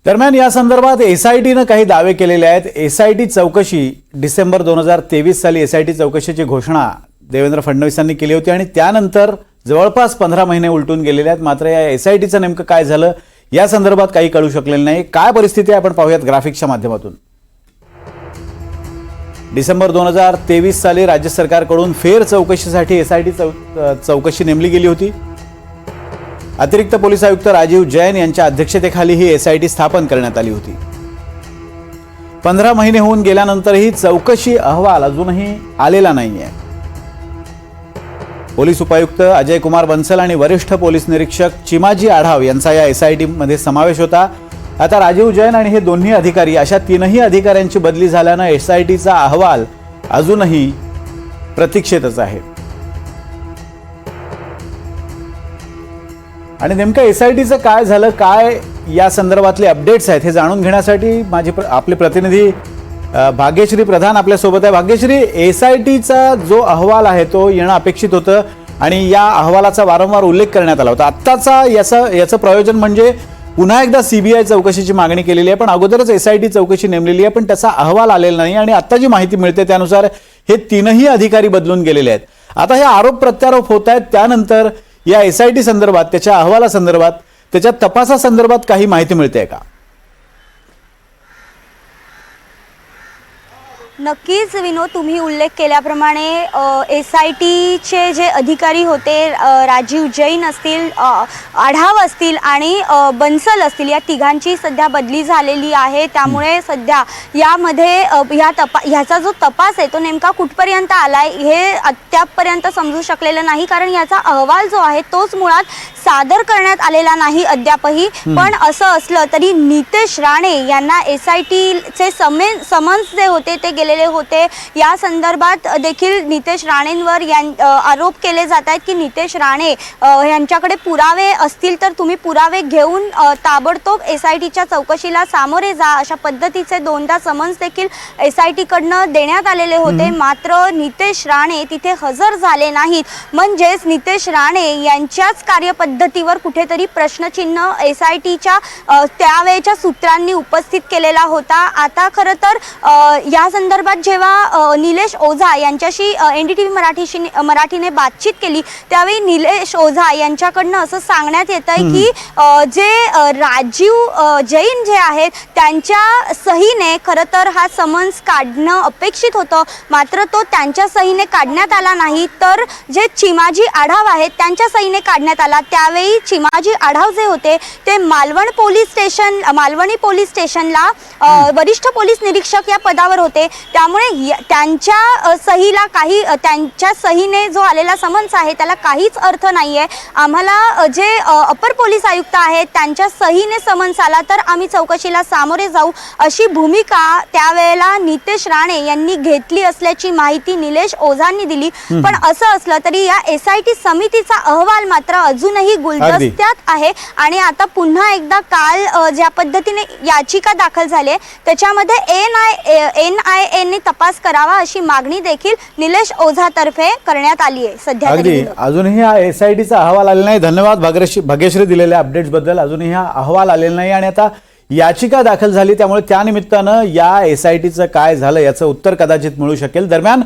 दरम्यान या संदर्भात एसआयटीने काही दावे केलेले आहेत। एसआयटी चौकशी डिसेंबर 2023 साली एसआयटी चौकशीची घोषणा देवेंद्र फडणवीसांनी केली होती आणि त्यानंतर जवळपास 15 महिने उलटून गेलेले आहेत। मात्र या एसआयटीचं नेमकं काय झालं या संदर्भात काही कळू शकलेलं नाही। काय परिस्थिती आहे आपण पाहूयात ग्राफिक्सच्या माध्यमातून। डिसेंबर 2023 साली राज्य सरकारकडून फेर चौकशीसाठी एसआयटी चौकशी नेमली गेली होती। अतिरिक्त पोलीस आयुक्त राजीव जैन यांच्या अध्यक्षतेखाली ही एसआयटी स्थापन करण्यात आली होती। 15 महिने होऊन गेल्यानंतरही चौकशी अहवाल अजूनही आलेला नाहीये। पोलीस उपायुक्त अजय कुमार बन्सल आणि वरिष्ठ पोलीस निरीक्षक चिमाजी आढाव यांचा या एसआयटी मध्ये समावेश होता। आता राजीव जैन आणि हे दोन्ही अधिकारी अशा तीनही अधिकाऱ्यांची बदली झाल्यानं एसआयटीचा अहवाल अजूनही प्रतीक्षेतच आहे। आणि नेमकं एसआयटीचं काय झालं, काय या संदर्भातले अपडेट्स आहेत हे जाणून घेण्यासाठी आपले प्रतिनिधी भाग्यश्री प्रधान आपल्या सोबत आहे। भाग्यश्री, एसआयटीचा जो अहवाल आहे तो येणं अपेक्षित होतं आणि या अहवालाचा वारंवार उल्लेख करण्यात आला होता। आत्ताचा याचं प्रयोजन म्हणजे पुन्हा एकदा सीबीआय चौकशीची मागणी केलेली आहे, पण अगोदरच एसआयटी चौकशी नेमलेली आहे, पण त्याचा अहवाल आलेला नाही आणि आता जी माहिती मिळते त्यानुसार हे तीनही अधिकारी बदलून गेलेले आहेत। आता हे आरोप प्रत्यारोप होत आहेत, त्यानंतर या एसआयटी संदर्भात, त्याच्या अहवालासंदर्भात, त्याच्या तपासासंदर्भात काही माहिती मिळते का? नक्कीच विनोद, तुम्ही उल्लेख केल्याप्रमाणे एसआयटीचे जे अधिकारी होते राजीव जैन असतील, आढाव असतील आणि बन्सल असतील, या तिघांची सध्या बदली झालेली आहे। त्यामुळे सध्या यामध्ये ह्याचा जो तपास आहे तो नेमका कुठपर्यंत आलाय हे अद्यापपर्यंत समजू शकलेलं नाही, कारण याचा अहवाल जो आहे तोच मुळात सादर करण्यात आलेला नाही अद्यापही। पण असं असलं तरी नितेश राणे यांना एसआयटीचे समन्स जे होते ते गेलेले होते। या संदर्भात देखील नितेश राणेंवर आरोप केले जात आहेत की नितेश राणे यांच्याकडे पुरावे असतील तर तुम्ही पुरावे घेऊन ताबडतोब एसआयटीच्या चौकशीला सामोरे जा, अशा पद्धतीचे दोनदा समन्स देखील एसआयटी कडनं देण्यात आलेले होते। मात्र नितेश राणे तिथे हजर झाले नाहीत, म्हणजेच नितेश राणे यांच्याच कार्यपद्धतीवर कुठेतरी प्रश्नचिन्ह एसआयटीच्या त्यावेळेच्या सूत्रांनी उपस्थित केलेला होता। आता खरं तर या संदर्भात जेव्हा निलेश ओझा यांच्याशी एनडीटीव्ही मराठीने बातचीत केली त्यावेळी निलेश ओझा यांच्याकडनं असं सांगण्यात येत आहे की जे राजीव जैन जे आहेत त्यांच्या सहीने खरं तर हा समन्स काढणं अपेक्षित होतं, मात्र तो त्यांच्या सहीने काढण्यात आला नाही, तर जे चिमाजी आढाव आहेत त्यांच्या सहीने काढण्यात आला। त्यावेळी चिमाजी आढाव जे होते ते मालवणी पोलीस स्टेशनला वरिष्ठ पोलीस निरीक्षक या पदावर होते। त्यामुळे त्यांच्या सहीला त्यांच्या सहीने जो आलेला समन्स आहे त्याला काहीच अर्थ नाहीये। आम्हाला जे अपर पोलीस आयुक्त आहेत त्यांच्या सहीने समन्स आला तर आम्ही चौकशीला सामोरे जाऊ, अशी भूमिका त्यावेळेला नितेश राणे यांनी घेतली असल्याची माहिती निलेश ओझांनी दिली। पण असं असलं तरी या एसआयटी समितीचा अहवाल मात्र अजूनही गुलदस्त्यात आहे आणि आता पुन्हा एकदा काल ज्या पद्धतीने याचिका दाखल झाली त्याच्यामध्ये NIA ने तपास करावा अशी मागणी देखील निलेश ओझातर्फे करण्यात आली आहे। सध्या अजूनही हा एसआयटीचा अहवाल आलेला नाही। धन्यवाद भाग्यश्री दिलेल्या अपडेट्स बद्दल। अजूनही हा अहवाल आलेला नाही आणि आता याचिका दाखल झाली, त्यामुळे त्यानिमित्तानं या एसआयटीचं काय झालं याचं उत्तर कदाचित मिळू शकेल। दरम्यान